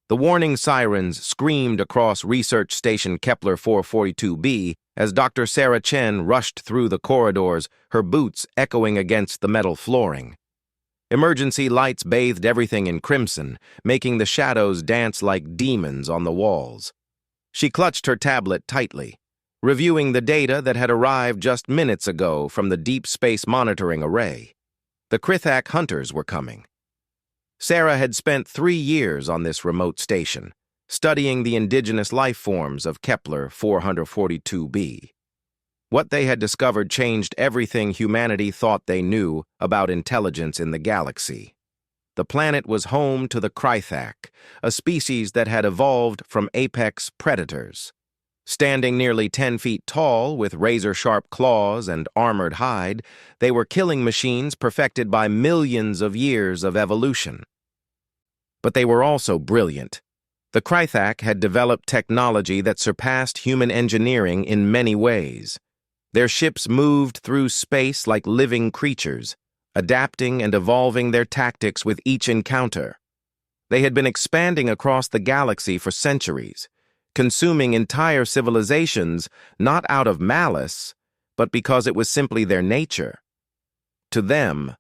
The warning sirens screamed across Research Station Kepler 442b as Dr. Sarah Chen rushed through the corridors, her boots echoing against the metal flooring. Emergency lights bathed everything in crimson, making the shadows dance like demons on the walls. She clutched her tablet tightly, reviewing the data that had arrived just minutes ago from the Deep Space Monitoring Array. The Krithak hunters were coming. Sarah had spent 3 years on this remote station, studying the indigenous life forms of Kepler 442b. What they had discovered changed everything humanity thought they knew about intelligence in the galaxy. The planet was home to the Krithak, a species that had evolved from apex predators. Standing nearly 10 feet tall, with razor-sharp claws and armored hide, they were killing machines perfected by millions of years of evolution. But they were also brilliant. The Krithak had developed technology that surpassed human engineering in many ways. Their ships moved through space like living creatures, adapting and evolving their tactics with each encounter. They had been expanding across the galaxy for centuries, consuming entire civilizations not out of malice, but because it was simply their nature. To them,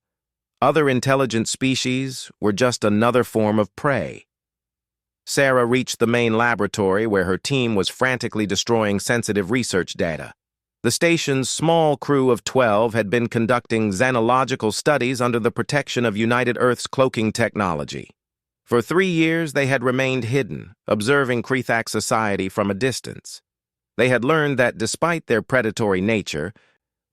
other intelligent species were just another form of prey. Sarah reached the main laboratory where her team was frantically destroying sensitive research data. The station's small crew of 12 had been conducting xenological studies under the protection of United Earth's cloaking technology. For 3 years, they had remained hidden, observing Krithak society from a distance. They had learned that despite their predatory nature,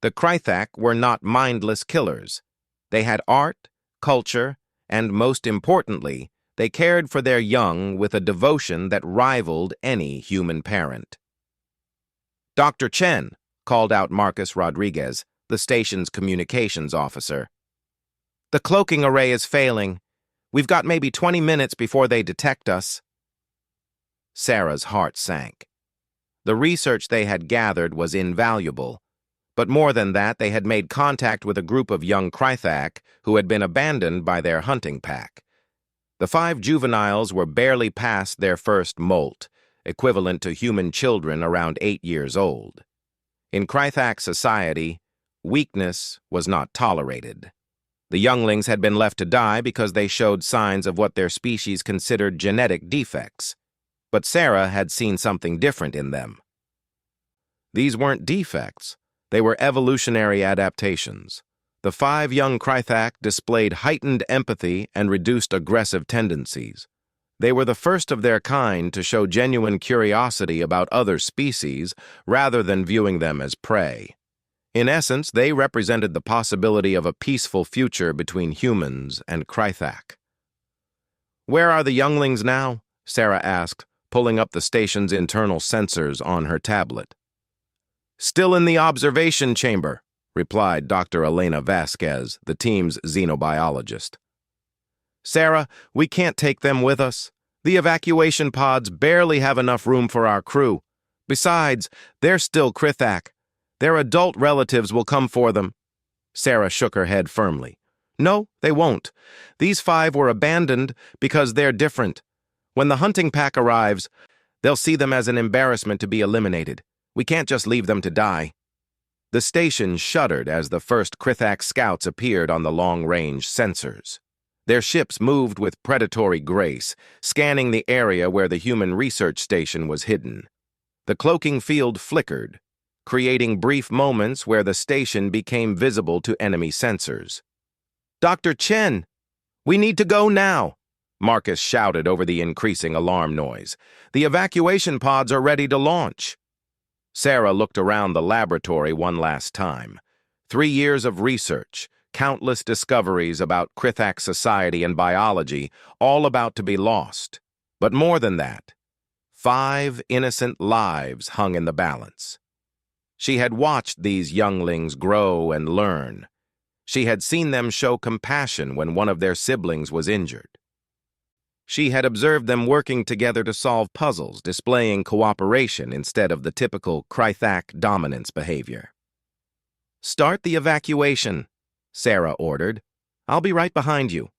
the Krithak were not mindless killers. They had art, culture, and most importantly, they cared for their young with a devotion that rivaled any human parent. "Dr. Chen," called out Marcus Rodriguez, the station's communications officer. "The cloaking array is failing. We've got maybe 20 minutes before they detect us." Sarah's heart sank. The research they had gathered was invaluable, but more than that, they had made contact with a group of young Krithak who had been abandoned by their hunting pack. The 5 juveniles were barely past their first molt, equivalent to human children around 8 years old. In Krithak society, weakness was not tolerated. The younglings had been left to die because they showed signs of what their species considered genetic defects. But Sarah had seen something different in them. These weren't defects. They were evolutionary adaptations. The 5 young Krithak displayed heightened empathy and reduced aggressive tendencies. They were the first of their kind to show genuine curiosity about other species rather than viewing them as prey. In essence, they represented the possibility of a peaceful future between humans and Krithak. "Where are the younglings now?" Sarah asked, pulling up the station's internal sensors on her tablet. "Still in the observation chamber," replied Dr. Elena Vasquez, the team's xenobiologist. "Sarah, we can't take them with us. The evacuation pods barely have enough room for our crew. Besides, they're still Krithak. Their adult relatives will come for them." Sarah shook her head firmly. "No, they won't. These 5 were abandoned because they're different. When the hunting pack arrives, they'll see them as an embarrassment to be eliminated. We can't just leave them to die." The station shuddered as the first Krithak scouts appeared on the long-range sensors. Their ships moved with predatory grace, scanning the area where the human research station was hidden. The cloaking field flickered, creating brief moments where the station became visible to enemy sensors. "Dr. Chen, we need to go now," Marcus shouted over the increasing alarm noise. "The evacuation pods are ready to launch." Sarah looked around the laboratory one last time. 3 years of research, countless discoveries about Krithak society and biology, all about to be lost. But more than that, 5 innocent lives hung in the balance. She had watched these younglings grow and learn. She had seen them show compassion when one of their siblings was injured. She had observed them working together to solve puzzles, displaying cooperation instead of the typical Krithak dominance behavior. "Start the evacuation," Sarah ordered. "I'll be right behind you."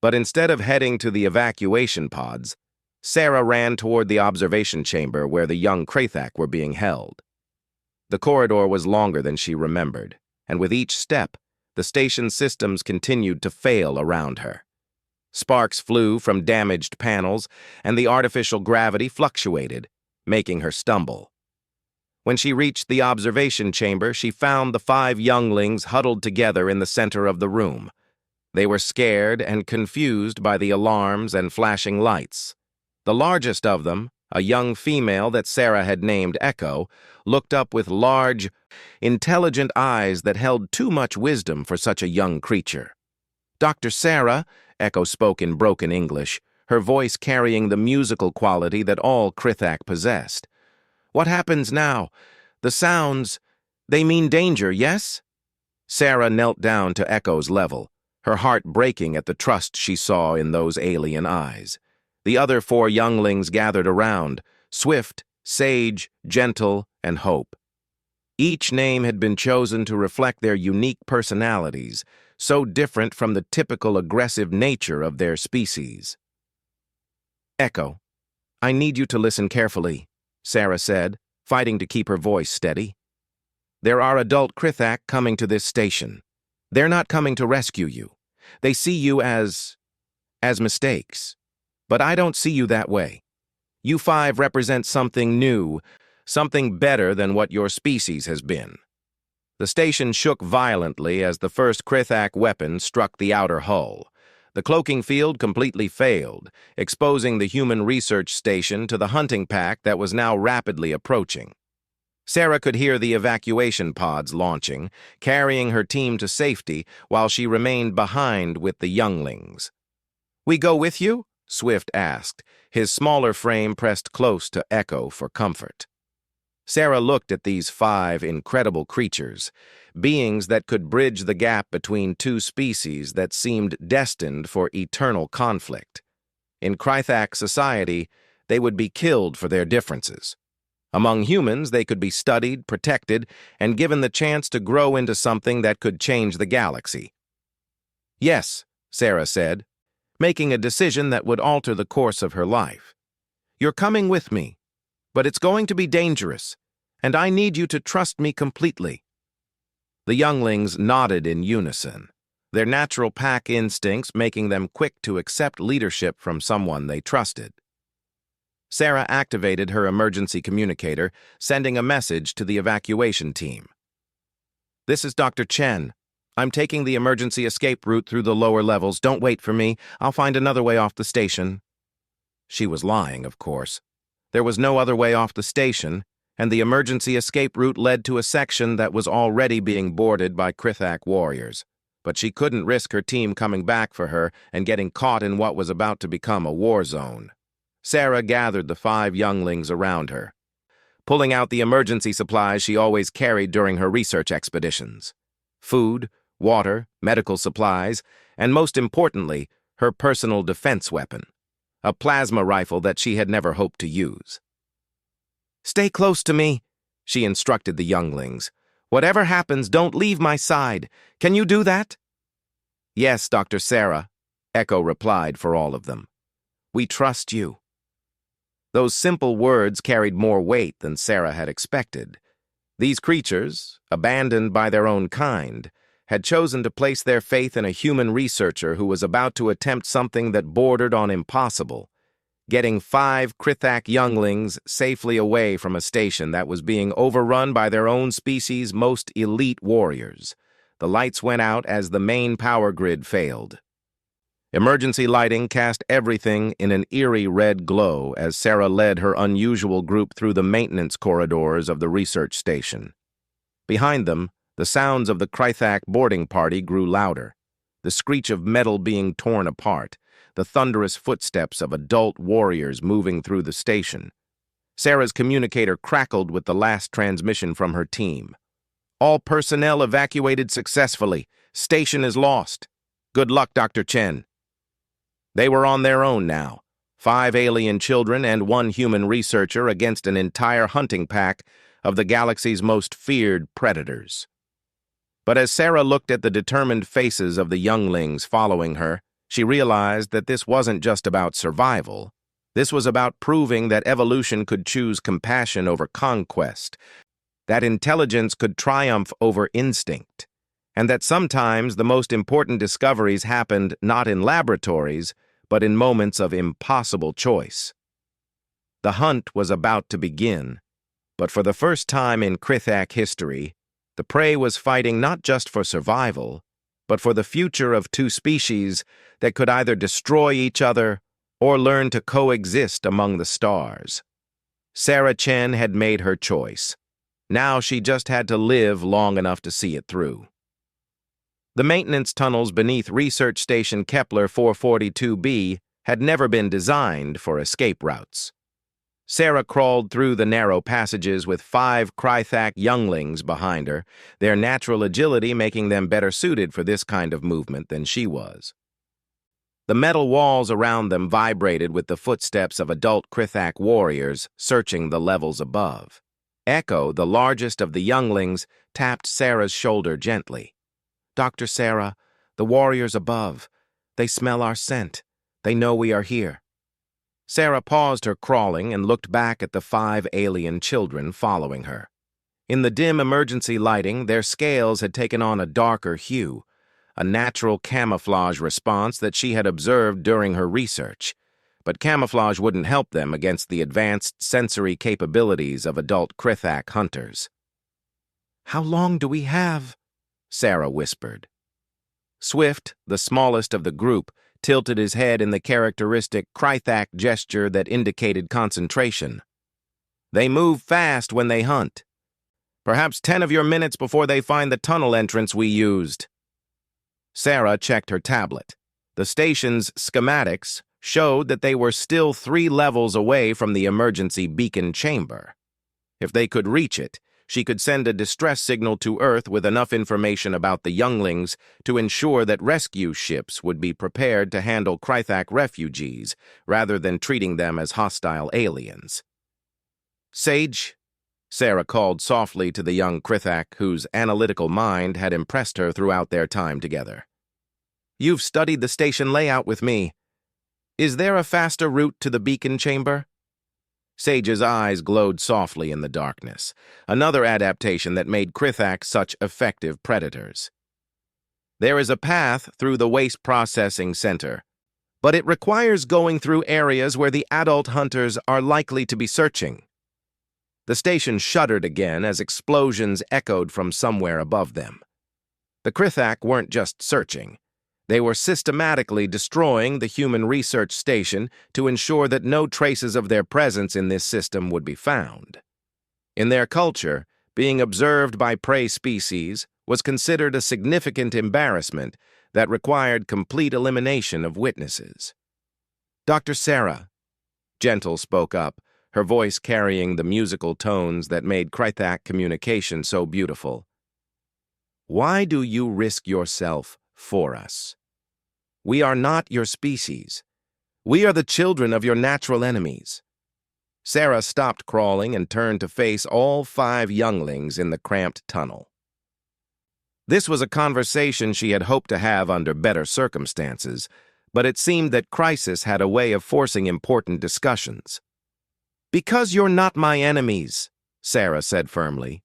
But instead of heading to the evacuation pods, Sarah ran toward the observation chamber where the young Krathak were being held. The corridor was longer than she remembered, and with each step, the station's systems continued to fail around her. Sparks flew from damaged panels, and the artificial gravity fluctuated, making her stumble. When she reached the observation chamber, she found the 5 younglings huddled together in the center of the room. They were scared and confused by the alarms and flashing lights. The largest of them, a young female that Sarah had named Echo, looked up with large, intelligent eyes that held too much wisdom for such a young creature. "Dr. Sarah," Echo spoke in broken English, her voice carrying the musical quality that all Krathak possessed. "What happens now? The sounds, they mean danger, yes?" Sarah knelt down to Echo's level, her heart breaking at the trust she saw in those alien eyes. The other 4 younglings gathered around, swift, sage, gentle, and hope. Each name had been chosen to reflect their unique personalities, so different from the typical aggressive nature of their species. "Echo, I need you to listen carefully," Sarah said, fighting to keep her voice steady. "There are adult Krathak coming to this station. They're not coming to rescue you. They see you as mistakes. But I don't see you that way. You 5 represent something new, something better than what your species has been." The station shook violently as the first Krathak weapon struck the outer hull. The cloaking field completely failed, exposing the human research station to the hunting pack that was now rapidly approaching. Sarah could hear the evacuation pods launching, carrying her team to safety while she remained behind with the younglings. "We go with you?" Swift asked, his smaller frame pressed close to Echo for comfort. Sarah looked at these 5 incredible creatures, beings that could bridge the gap between 2 species that seemed destined for eternal conflict. In Krathak society, they would be killed for their differences. Among humans, they could be studied, protected, and given the chance to grow into something that could change the galaxy. "Yes," Sarah said, making a decision that would alter the course of her life. "You're coming with me, but it's going to be dangerous, and I need you to trust me completely." The younglings nodded in unison, their natural pack instincts making them quick to accept leadership from someone they trusted. Sarah activated her emergency communicator, sending a message to the evacuation team. "This is Dr. Chen. I'm taking the emergency escape route through the lower levels. Don't wait for me. I'll find another way off the station." She was lying, of course. There was no other way off the station, and the emergency escape route led to a section that was already being boarded by Krathak warriors. But she couldn't risk her team coming back for her and getting caught in what was about to become a war zone. Sarah gathered the 5 younglings around her, pulling out the emergency supplies she always carried during her research expeditions: food, water, medical supplies, and most importantly, her personal defense weapon, a plasma rifle that she had never hoped to use. "Stay close to me," she instructed the younglings. "Whatever happens, don't leave my side. Can you do that?" "Yes, Dr. Sarah," Echo replied for all of them. "We trust you." Those simple words carried more weight than Sarah had expected. These creatures, abandoned by their own kind, had chosen to place their faith in a human researcher who was about to attempt something that bordered on impossible, getting 5 Krathak younglings safely away from a station that was being overrun by their own species' most elite warriors. The lights went out as the main power grid failed. Emergency lighting cast everything in an eerie red glow as Sarah led her unusual group through the maintenance corridors of the research station. Behind them, the sounds of the Krathak boarding party grew louder, the screech of metal being torn apart, the thunderous footsteps of adult warriors moving through the station. Sarah's communicator crackled with the last transmission from her team. "All personnel evacuated successfully. Station is lost. Good luck, Dr. Chen." They were on their own now, 5 alien children and 1 human researcher against an entire hunting pack of the galaxy's most feared predators. But as Sarah looked at the determined faces of the younglings following her, she realized that this wasn't just about survival. This was about proving that evolution could choose compassion over conquest, that intelligence could triumph over instinct, and that sometimes the most important discoveries happened not in laboratories, but in moments of impossible choice. The hunt was about to begin, but for the first time in Krithak history, the prey was fighting not just for survival, but for the future of two species that could either destroy each other or learn to coexist among the stars. Sarah Chen had made her choice. Now she just had to live long enough to see it through. The maintenance tunnels beneath Research Station Kepler 442b had never been designed for escape routes. Sarah crawled through the narrow passages with 5 Krithak younglings behind her, their natural agility making them better suited for this kind of movement than she was. The metal walls around them vibrated with the footsteps of adult Krithak warriors searching the levels above. Echo, the largest of the younglings, tapped Sarah's shoulder gently. "Dr. Sarah, the warriors above. They smell our scent. They know we are here." Sarah paused her crawling and looked back at the 5 alien children following her. In the dim emergency lighting, their scales had taken on a darker hue, a natural camouflage response that she had observed during her research. But camouflage wouldn't help them against the advanced sensory capabilities of adult Krithak hunters. "How long do we have?" Sarah whispered. Swift, the smallest of the group, tilted his head in the characteristic Krithak gesture that indicated concentration. "They move fast when they hunt. Perhaps 10 of your minutes before they find the tunnel entrance we used." Sarah checked her tablet. The station's schematics showed that they were still 3 levels away from the emergency beacon chamber. If they could reach it, she could send a distress signal to Earth with enough information about the younglings to ensure that rescue ships would be prepared to handle Krithak refugees rather than treating them as hostile aliens. "Sage," Sarah called softly to the young Krithak whose analytical mind had impressed her throughout their time together. "You've studied the station layout with me. Is there a faster route to the beacon chamber?" Sage's eyes glowed softly in the darkness, another adaptation that made Krithak such effective predators. "There is a path through the waste processing center, but it requires going through areas where the adult hunters are likely to be searching." The station shuddered again as explosions echoed from somewhere above them. The Krithak weren't just searching. They were systematically destroying the human research station to ensure that no traces of their presence in this system would be found. In their culture, being observed by prey species was considered a significant embarrassment that required complete elimination of witnesses. "Dr. Sarah," Gentle spoke up, her voice carrying the musical tones that made Krithak communication so beautiful. "Why do you risk yourself for us? We are not your species. We are the children of your natural enemies." Sarah stopped crawling and turned to face all 5 younglings in the cramped tunnel. This was a conversation she had hoped to have under better circumstances, but it seemed that crisis had a way of forcing important discussions. "Because you're not my enemies," Sarah said firmly.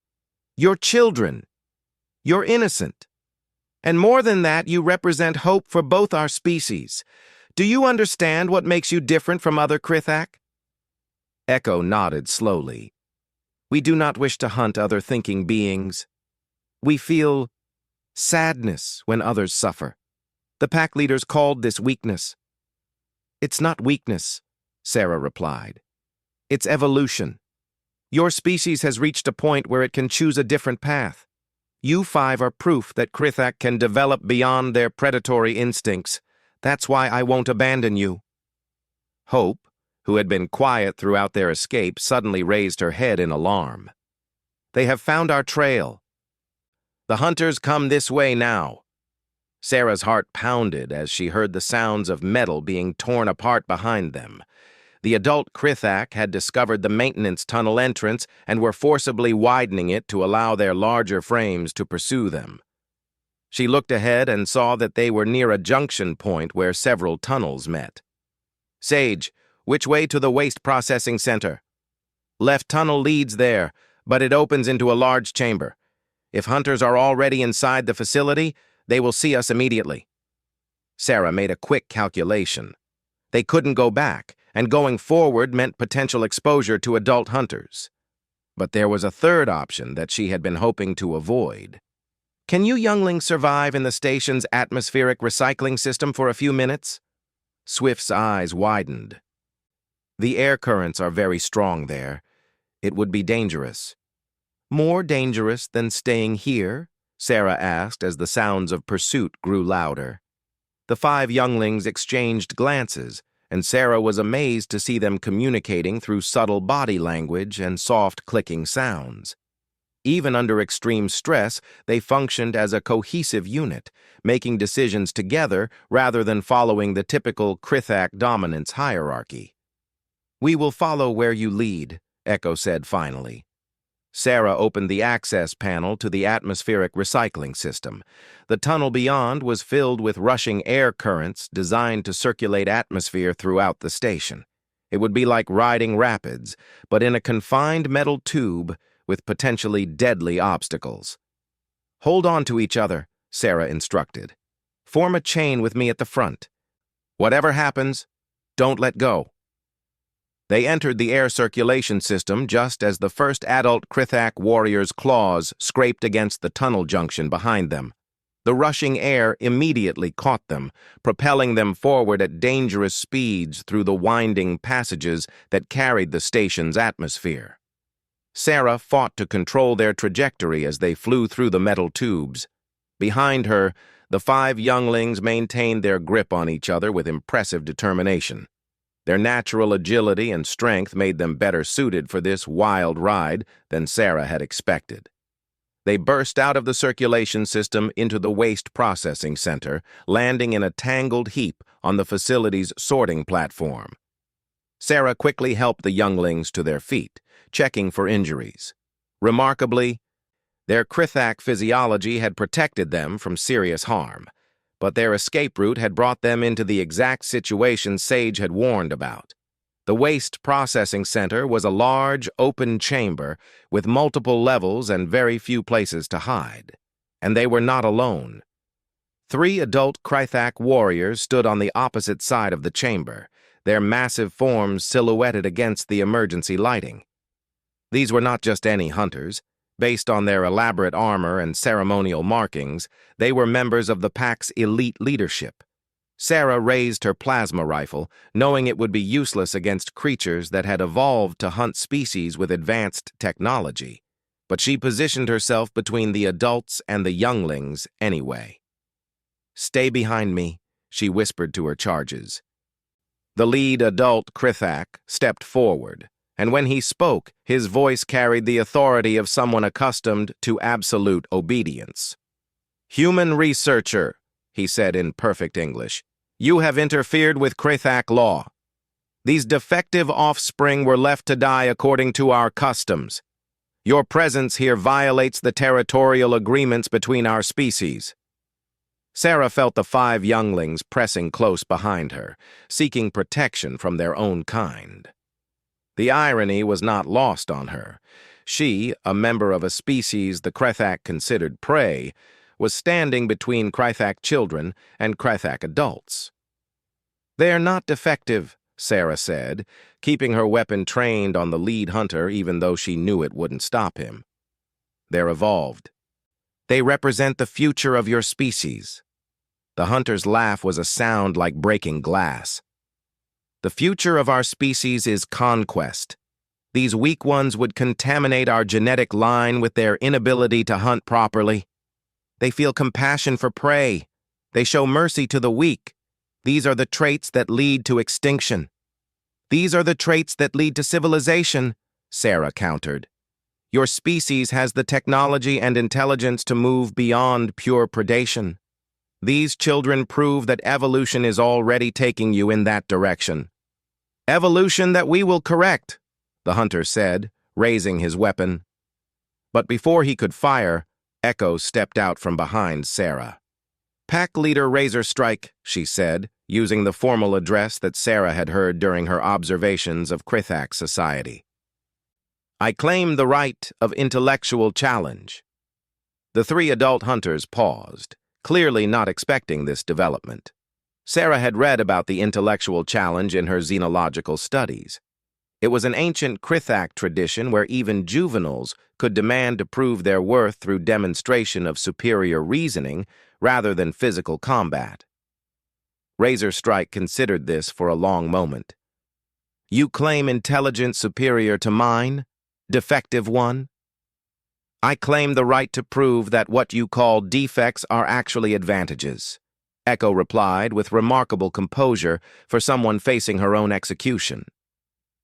"You're children. You're innocent. And more than that, you represent hope for both our species. Do you understand what makes you different from other Krithak?" Echo nodded slowly. "We do not wish to hunt other thinking beings. We feel sadness when others suffer. The pack leaders called this weakness." "It's not weakness," Sarah replied. "It's evolution. Your species has reached a point where it can choose a different path. You 5 are proof that Krithak can develop beyond their predatory instincts. That's why I won't abandon you." Hope, who had been quiet throughout their escape, suddenly raised her head in alarm. "They have found our trail. The hunters come this way now." Sarah's heart pounded as she heard the sounds of metal being torn apart behind them. The adult Krithak had discovered the maintenance tunnel entrance and were forcibly widening it to allow their larger frames to pursue them. She looked ahead and saw that they were near a junction point where several tunnels met. "Sage, Which way to the waste processing center? Left tunnel leads there, but it opens into a large chamber. If hunters are already inside the facility, they will see us immediately. Sarah made a quick calculation. They couldn't go back, and going forward meant potential exposure to adult hunters. But there was a third option that she had been hoping to avoid. Can you younglings survive in the station's atmospheric recycling system for a few minutes? Swift's eyes widened. The air currents are very strong there. It would be dangerous. More dangerous than staying here? Sarah asked as the sounds of pursuit grew louder. The 5 younglings exchanged glances, and Sarah was amazed to see them communicating through subtle body language and soft clicking sounds. Even under extreme stress, they functioned as a cohesive unit, making decisions together rather than following the typical Krithak dominance hierarchy. We will follow where you lead, Echo said finally. Sarah opened the access panel to the atmospheric recycling system. The tunnel beyond was filled with rushing air currents designed to circulate atmosphere throughout the station. It would be like riding rapids, but in a confined metal tube with potentially deadly obstacles. Hold on to each other, Sarah instructed. Form a chain with me at the front. Whatever happens, don't let go. They entered the air circulation system just as the first adult Krithak warrior's claws scraped against the tunnel junction behind them. The rushing air immediately caught them, propelling them forward at dangerous speeds through the winding passages that carried the station's atmosphere. Sarah fought to control their trajectory as they flew through the metal tubes. Behind her, the 5 younglings maintained their grip on each other with impressive determination. Their natural agility and strength made them better suited for this wild ride than Sarah had expected. They burst out of the circulation system into the waste processing center, landing in a tangled heap on the facility's sorting platform. Sarah quickly helped the younglings to their feet, checking for injuries. Remarkably, their Krithak physiology had protected them from serious harm, but their escape route had brought them into the exact situation Sage had warned about. The waste processing center was a large, open chamber with multiple levels and very few places to hide. And they were not alone. 3 adult Krithak warriors stood on the opposite side of the chamber, their massive forms silhouetted against the emergency lighting. These were not just any hunters. Based on their elaborate armor and ceremonial markings, they were members of the pack's elite leadership. Sarah raised her plasma rifle, knowing it would be useless against creatures that had evolved to hunt species with advanced technology. But she positioned herself between the adults and the younglings anyway. "Stay behind me," she whispered to her charges. The lead adult Krithak stepped forward, and when he spoke, his voice carried the authority of someone accustomed to absolute obedience. "Human researcher," he said in perfect English, "you have interfered with Krithak law. These defective offspring were left to die according to our customs. Your presence here violates the territorial agreements between our species." Sarah felt the 5 younglings pressing close behind her, seeking protection from their own kind. The irony was not lost on her. She, a member of a species the Krithak considered prey, was standing between Krithak children and Krithak adults. "They are not defective," Sarah said, keeping her weapon trained on the lead hunter even though she knew it wouldn't stop him. "They're evolved. They represent the future of your species." The hunter's laugh was a sound like breaking glass. "The future of our species is conquest. These weak ones would contaminate our genetic line with their inability to hunt properly. They feel compassion for prey. They show mercy to the weak. These are the traits that lead to extinction." "These are the traits that lead to civilization," Sarah countered. "Your species has the technology and intelligence to move beyond pure predation. These children prove that evolution is already taking you in that direction." "Evolution that we will correct," the hunter said, raising his weapon. But before he could fire, Echo stepped out from behind Sarah. "Pack leader Razor Strike," she said, using the formal address that Sarah had heard during her observations of Krithak society. "I claim the right of intellectual challenge." The three adult hunters paused, clearly not expecting this development. Sarah had read about the intellectual challenge in her xenological studies. It was an ancient Krithak tradition where even juveniles could demand to prove their worth through demonstration of superior reasoning rather than physical combat. Razor Strike considered this for a long moment. "You claim intelligence superior to mine, defective one?" "I claim the right to prove that what you call defects are actually advantages," Echo replied with remarkable composure for someone facing her own execution.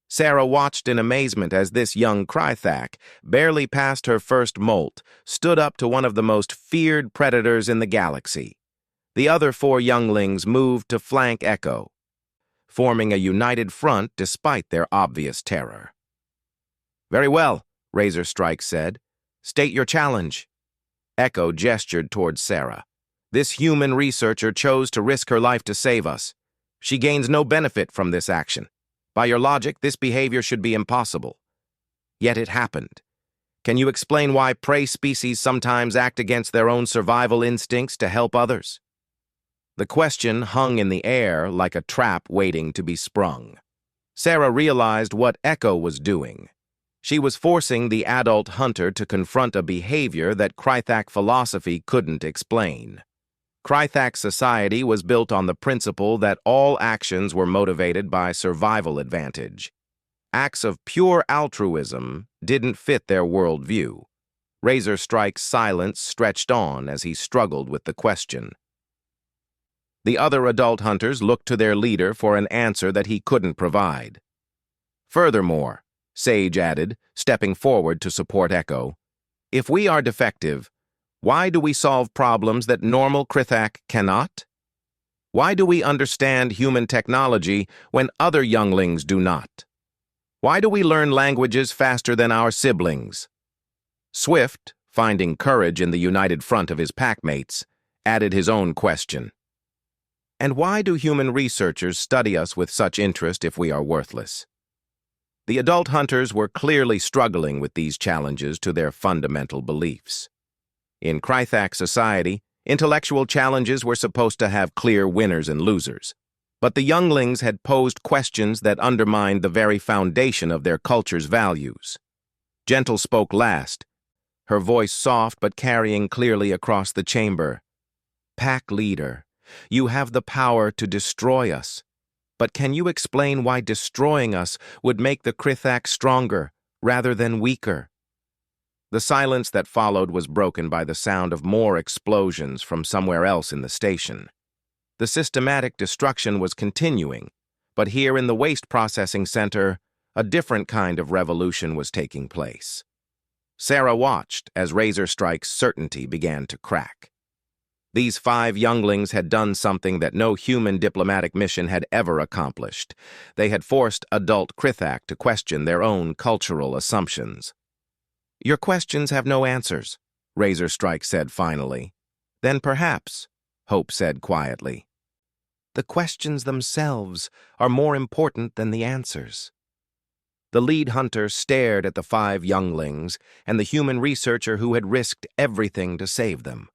Sarah watched in amazement as this young Krithak, barely past her first molt, stood up to one of the most feared predators in the galaxy. The other four younglings moved to flank Echo, forming a united front despite their obvious terror. "Very well," Razor Strike said. "State your challenge." Echo gestured towards Sarah. "This human researcher chose to risk her life to save us. She gains no benefit from this action. By your logic, this behavior should be impossible. Yet it happened. Can you explain why prey species sometimes act against their own survival instincts to help others?" The question hung in the air like a trap waiting to be sprung. Sarah realized what Echo was doing. She was forcing the adult hunter to confront a behavior that Krithak philosophy couldn't explain. Krithak society was built on the principle that all actions were motivated by survival advantage. Acts of pure altruism didn't fit their worldview. Razor Strike's silence stretched on as he struggled with the question. The other adult hunters looked to their leader for an answer that he couldn't provide. "Furthermore," Sage added, stepping forward to support Echo, "if we are defective, why do we solve problems that normal Krithak cannot? Why do we understand human technology when other younglings do not? Why do we learn languages faster than our siblings?" Swift, finding courage in the united front of his packmates, added his own question. "And why do human researchers study us with such interest if we are worthless?" The adult hunters were clearly struggling with these challenges to their fundamental beliefs. In Krithak society, intellectual challenges were supposed to have clear winners and losers. But the younglings had posed questions that undermined the very foundation of their culture's values. Gentle spoke last, her voice soft but carrying clearly across the chamber. "Pack leader, you have the power to destroy us. But can you explain why destroying us would make the Krithak stronger rather than weaker?" The silence that followed was broken by the sound of more explosions from somewhere else in the station. The systematic destruction was continuing, but here in the waste processing center, a different kind of revolution was taking place. Sarah watched as Razor Strike's certainty began to crack. These 5 younglings had done something that no human diplomatic mission had ever accomplished. They had forced adult Krithak to question their own cultural assumptions. "Your questions have no answers," Razor Strike said finally. "Then perhaps," Hope said quietly, "the questions themselves are more important than the answers." The lead hunter stared at the 5 younglings and the human researcher who had risked everything to save them.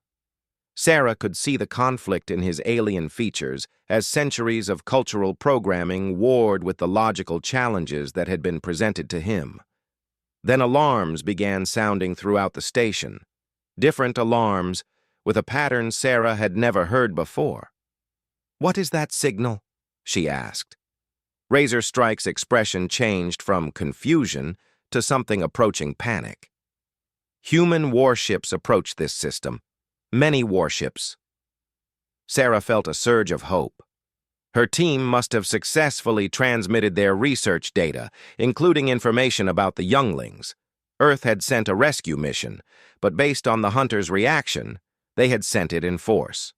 Sarah could see the conflict in his alien features as centuries of cultural programming warred with the logical challenges that had been presented to him. Then alarms began sounding throughout the station. Different alarms, with a pattern Sarah had never heard before. "What is that signal?" she asked. Razor Strike's expression changed from confusion to something approaching panic. Human warships approached this system. Many warships. Sarah felt a surge of hope. Her team must have successfully transmitted their research data, including information about the younglings. Earth had sent a rescue mission, but based on the hunters' reaction, they had sent it in force.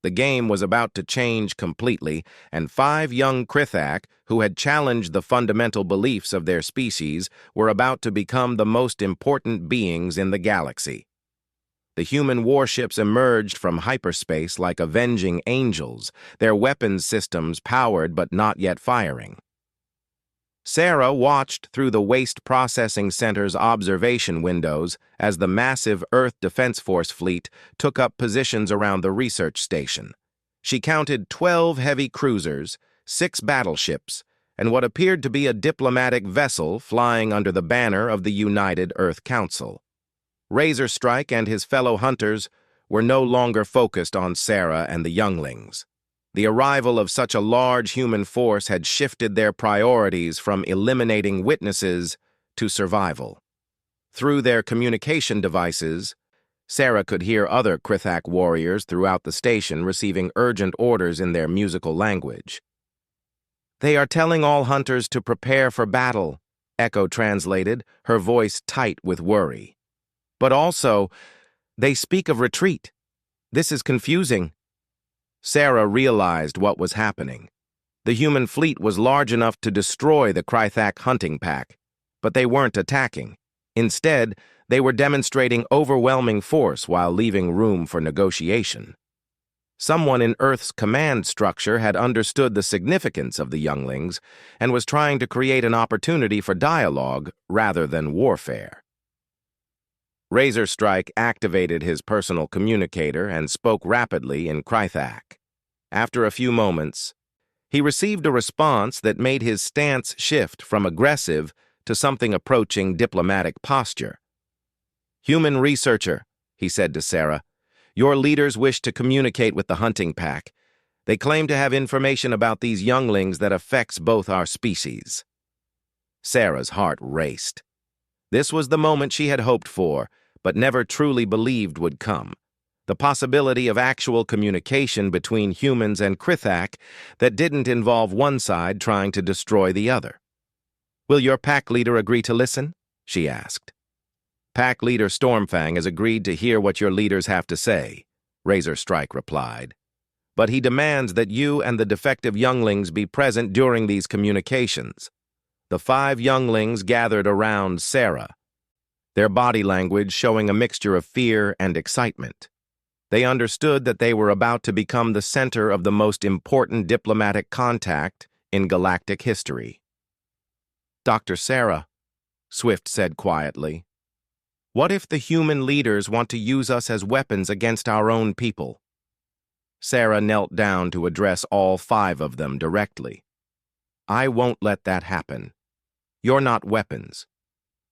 The game was about to change completely, and 5 young Krithak, who had challenged the fundamental beliefs of their species, were about to become the most important beings in the galaxy. The human warships emerged from hyperspace like avenging angels, their weapons systems powered but not yet firing. Sarah watched through the Waste Processing Center's observation windows as the massive Earth Defense Force fleet took up positions around the research station. She counted 12 heavy cruisers, 6 battleships, and what appeared to be a diplomatic vessel flying under the banner of the United Earth Council. Razor Strike and his fellow hunters were no longer focused on Sarah and the Younglings. The arrival of such a large human force had shifted their priorities from eliminating witnesses to survival. Through their communication devices, Sarah could hear other Krithak warriors throughout the station receiving urgent orders in their musical language. "They are telling all hunters to prepare for battle," Echo translated, her voice tight with worry. "But also, they speak of retreat. This is confusing." Sarah realized what was happening. The human fleet was large enough to destroy the Krithak hunting pack, but they weren't attacking. Instead, they were demonstrating overwhelming force while leaving room for negotiation. Someone in Earth's command structure had understood the significance of the Younglings and was trying to create an opportunity for dialogue rather than warfare. Razor Strike activated his personal communicator and spoke rapidly in Krithak. After a few moments, he received a response that made his stance shift from aggressive to something approaching diplomatic posture. "Human researcher," he said to Sarah, "your leaders wish to communicate with the hunting pack. They claim to have information about these younglings that affects both our species." Sarah's heart raced. This was the moment she had hoped for, but never truly believed would come. The possibility of actual communication between humans and Krithak that didn't involve one side trying to destroy the other. "Will your pack leader agree to listen?" she asked. "Pack leader Stormfang has agreed to hear what your leaders have to say," Razor Strike replied. "But he demands that you and the defective younglings be present during these communications." The 5 younglings gathered around Sarah, their body language showing a mixture of fear and excitement. They understood that they were about to become the center of the most important diplomatic contact in galactic history. "Dr. Sarah," Swift said quietly, "what if the human leaders want to use us as weapons against our own people?" Sarah knelt down to address all 5 of them directly. "I won't let that happen. You're not weapons.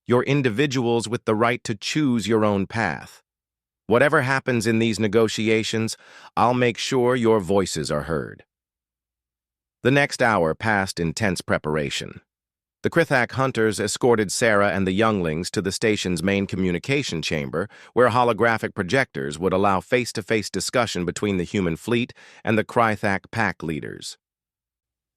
You're individuals with the right to choose your own path. Whatever happens in these negotiations, I'll make sure your voices are heard." The next hour passed in tense preparation. The Krithak hunters escorted Sarah and the younglings to the station's main communication chamber, where holographic projectors would allow face-to-face discussion between the human fleet and the Krithak pack leaders.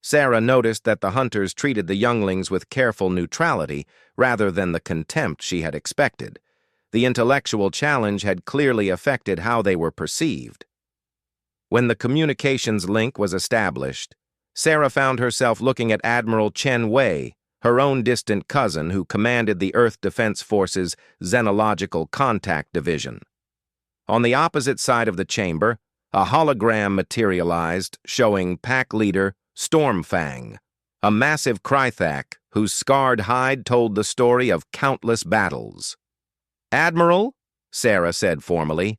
Sarah noticed that the hunters treated the younglings with careful neutrality rather than the contempt she had expected. The intellectual challenge had clearly affected how they were perceived. When the communications link was established, Sarah found herself looking at Admiral Chen Wei, her own distant cousin who commanded the Earth Defense Force's Xenological Contact Division. On the opposite side of the chamber, a hologram materialized showing pack leader Stormfang, a massive Krithak whose scarred hide told the story of countless battles. "Admiral," Sarah said formally,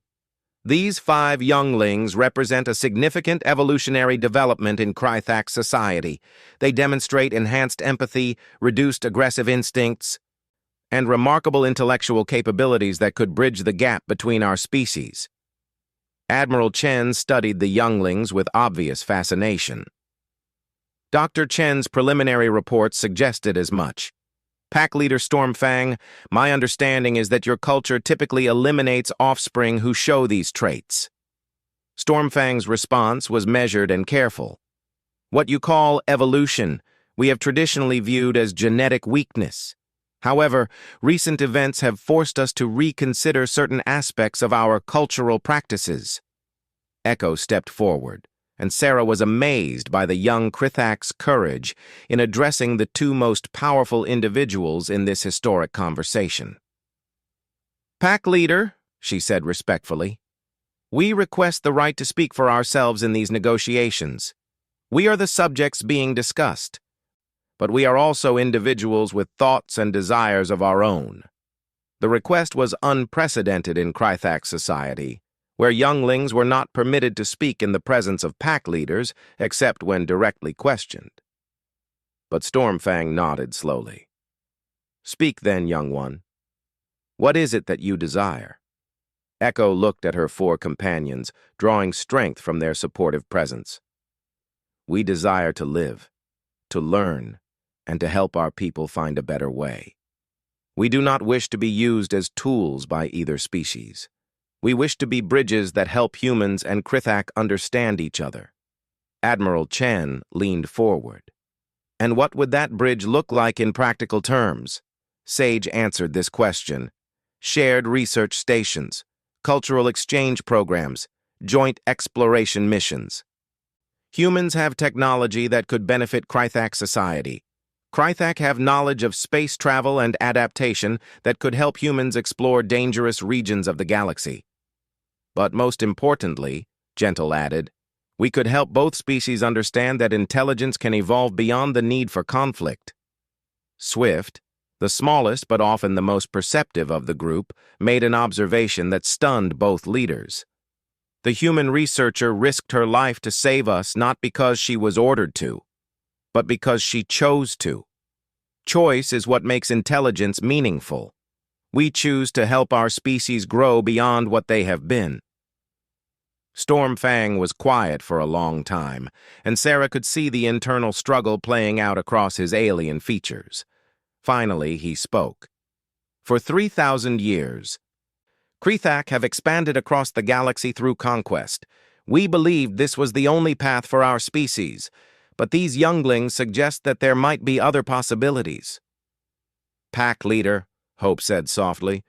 "these 5 younglings represent a significant evolutionary development in Krithak society. They demonstrate enhanced empathy, reduced aggressive instincts, and remarkable intellectual capabilities that could bridge the gap between our species." Admiral Chen studied the younglings with obvious fascination. Dr. Chen's preliminary report suggested as much. "Pack leader Stormfang, my understanding is that your culture typically eliminates offspring who show these traits." Stormfang's response was measured and careful. "What you call evolution, we have traditionally viewed as genetic weakness. However, recent events have forced us to reconsider certain aspects of our cultural practices." Echo stepped forward, and Sarah was amazed by the young Krithak's courage in addressing the 2 most powerful individuals in this historic conversation. "Pack leader," she said respectfully. "We request the right to speak for ourselves in these negotiations. We are the subjects being discussed, but we are also individuals with thoughts and desires of our own." The request was unprecedented in Krythak society, where younglings were not permitted to speak in the presence of pack leaders except when directly questioned. But Stormfang nodded slowly. "Speak then, young one. What is it that you desire?" Echo looked at her four companions, drawing strength from their supportive presence. "We desire to live, to learn, and to help our people find a better way. We do not wish to be used as tools by either species. We wish to be bridges that help humans and Krythak understand each other." Admiral Chen leaned forward. "And what would that bridge look like in practical terms?" Sage answered this question. "Shared research stations, cultural exchange programs, joint exploration missions. Humans have technology that could benefit Krythak society. Krythak have knowledge of space travel and adaptation that could help humans explore dangerous regions of the galaxy. But most importantly," Gentle added, "we could help both species understand that intelligence can evolve beyond the need for conflict." Swift, the smallest but often the most perceptive of the group, made an observation that stunned both leaders. "The human researcher risked her life to save us not because she was ordered to, but because she chose to. Choice is what makes intelligence meaningful. We choose to help our species grow beyond what they have been." Stormfang was quiet for a long time, and Sarah could see the internal struggle playing out across his alien features. Finally, he spoke. "For 3,000 years, Krythak have expanded across the galaxy through conquest. We believed this was the only path for our species, but these younglings suggest that there might be other possibilities." "Pack leader," Hope said softly,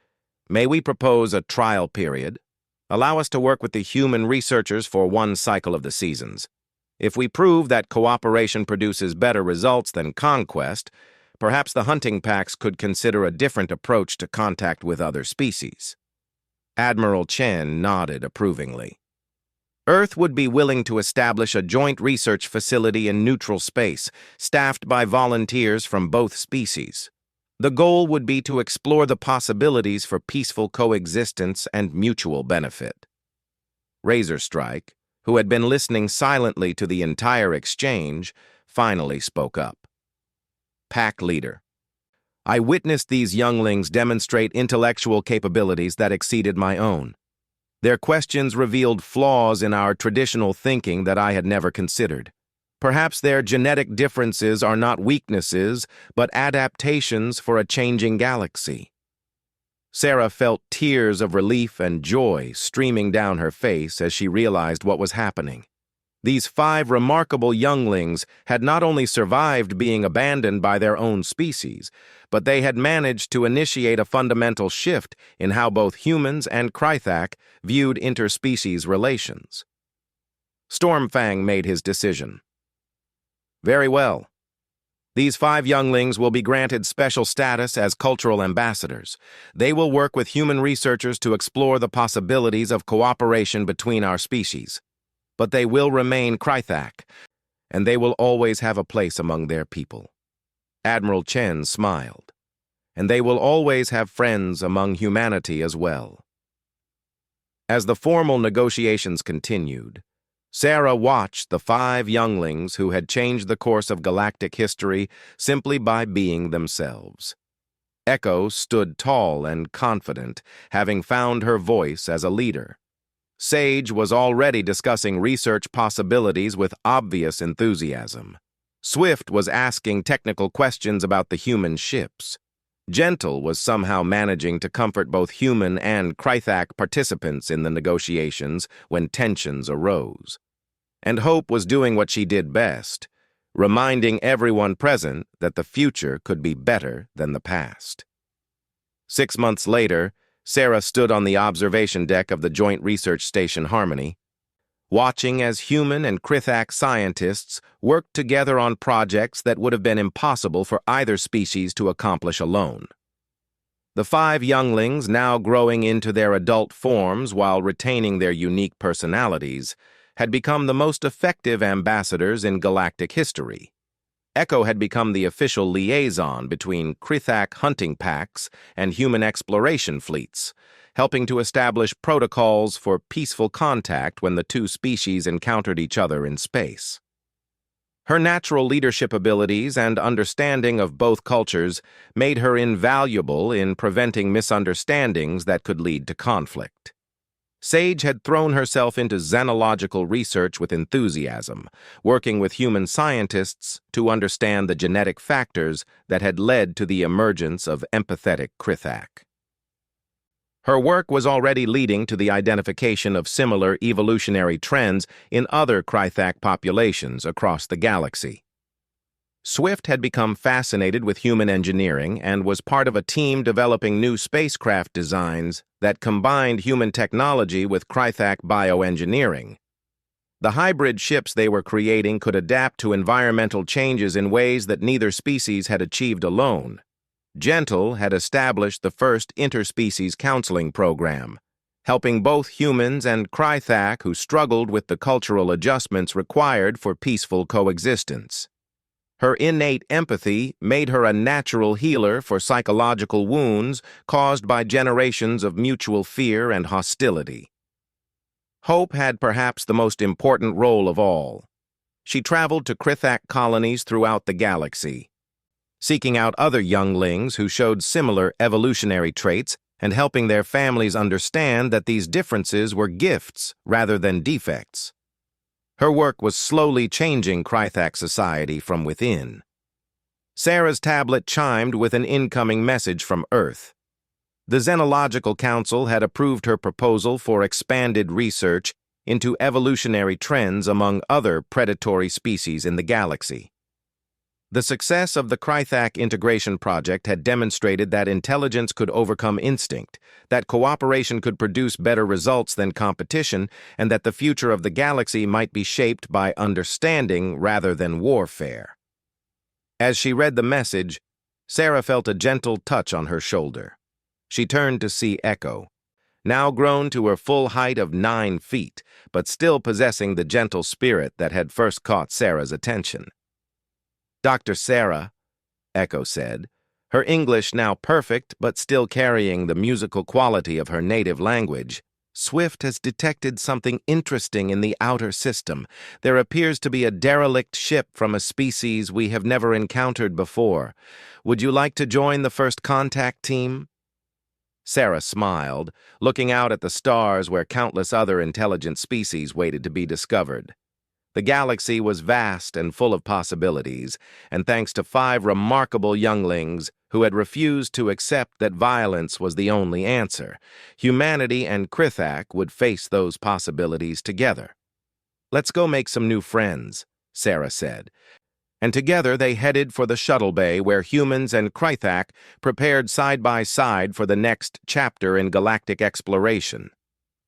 "may we propose a trial period? Allow us to work with the human researchers for one cycle of the seasons. If we prove that cooperation produces better results than conquest, perhaps the hunting packs could consider a different approach to contact with other species." Admiral Chen nodded approvingly. "Earth would be willing to establish a joint research facility in neutral space, staffed by volunteers from both species. The goal would be to explore the possibilities for peaceful coexistence and mutual benefit." Razorstrike, who had been listening silently to the entire exchange, finally spoke up. "Pack leader, I witnessed these younglings demonstrate intellectual capabilities that exceeded my own. Their questions revealed flaws in our traditional thinking that I had never considered. Perhaps their genetic differences are not weaknesses, but adaptations for a changing galaxy." Sarah felt tears of relief and joy streaming down her face as she realized what was happening. These 5 remarkable younglings had not only survived being abandoned by their own species, but they had managed to initiate a fundamental shift in how both humans and Krythak viewed interspecies relations. Stormfang made his decision. "Very well. These 5 younglings will be granted special status as cultural ambassadors. They will work with human researchers to explore the possibilities of cooperation between our species. But they will remain Krythak, and they will always have a place among their people." Admiral Chen smiled. "And they will always have friends among humanity as well." As the formal negotiations continued, Sarah watched the 5 younglings who had changed the course of galactic history simply by being themselves. Echo stood tall and confident, having found her voice as a leader. Sage was already discussing research possibilities with obvious enthusiasm. Swift was asking technical questions about the human ships. Gentle was somehow managing to comfort both human and Krythak participants in the negotiations when tensions arose. And Hope was doing what she did best, reminding everyone present that the future could be better than the past. 6 months later, Sarah stood on the observation deck of the Joint Research Station Harmony, watching as human and Krythak scientists worked together on projects that would have been impossible for either species to accomplish alone. The 5 younglings, now growing into their adult forms while retaining their unique personalities, had become the most effective ambassadors in galactic history. Echo had become the official liaison between Krithak hunting packs and human exploration fleets, helping to establish protocols for peaceful contact when the two species encountered each other in space. Her natural leadership abilities and understanding of both cultures made her invaluable in preventing misunderstandings that could lead to conflict. Sage had thrown herself into xenological research with enthusiasm, working with human scientists to understand the genetic factors that had led to the emergence of empathetic Krithak. Her work was already leading to the identification of similar evolutionary trends in other Krithak populations across the galaxy. Swift had become fascinated with human engineering and was part of a team developing new spacecraft designs that combined human technology with Krithak bioengineering. The hybrid ships they were creating could adapt to environmental changes in ways that neither species had achieved alone. Gentle had established the first interspecies counseling program, helping both humans and Krithak who struggled with the cultural adjustments required for peaceful coexistence. Her innate empathy made her a natural healer for psychological wounds caused by generations of mutual fear and hostility. Hope had perhaps the most important role of all. She traveled to Krithak colonies throughout the galaxy, seeking out other younglings who showed similar evolutionary traits and helping their families understand that these differences were gifts rather than defects. Her work was slowly changing Krithak society from within. Sarah's tablet chimed with an incoming message from Earth. The Xenological Council had approved her proposal for expanded research into evolutionary trends among other predatory species in the galaxy. The success of the Krithak integration project had demonstrated that intelligence could overcome instinct, that cooperation could produce better results than competition, and that the future of the galaxy might be shaped by understanding rather than warfare. As she read the message, Sarah felt a gentle touch on her shoulder. She turned to see Echo, now grown to her full height of 9 feet, but still possessing the gentle spirit that had first caught Sarah's attention. "Dr. Sarah," Echo said, her English now perfect but still carrying the musical quality of her native language, "Swift has detected something interesting in the outer system. There appears to be a derelict ship from a species we have never encountered before. Would you like to join the first contact team?" Sarah smiled, looking out at the stars where countless other intelligent species waited to be discovered. The galaxy was vast and full of possibilities, and thanks to 5 remarkable younglings who had refused to accept that violence was the only answer, humanity and Krithak would face those possibilities together. "Let's go make some new friends," Sarah said. And together they headed for the shuttle bay where humans and Krithak prepared side by side for the next chapter in galactic exploration.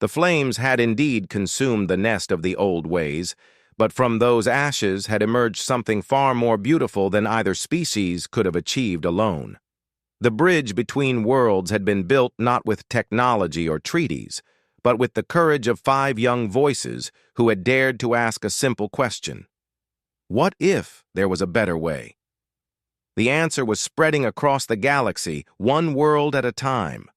The flames had indeed consumed the nest of the old ways, but from those ashes had emerged something far more beautiful than either species could have achieved alone. The bridge between worlds had been built not with technology or treaties, but with the courage of 5 young voices who had dared to ask a simple question. What if there was a better way? The answer was spreading across the galaxy, one world at a time.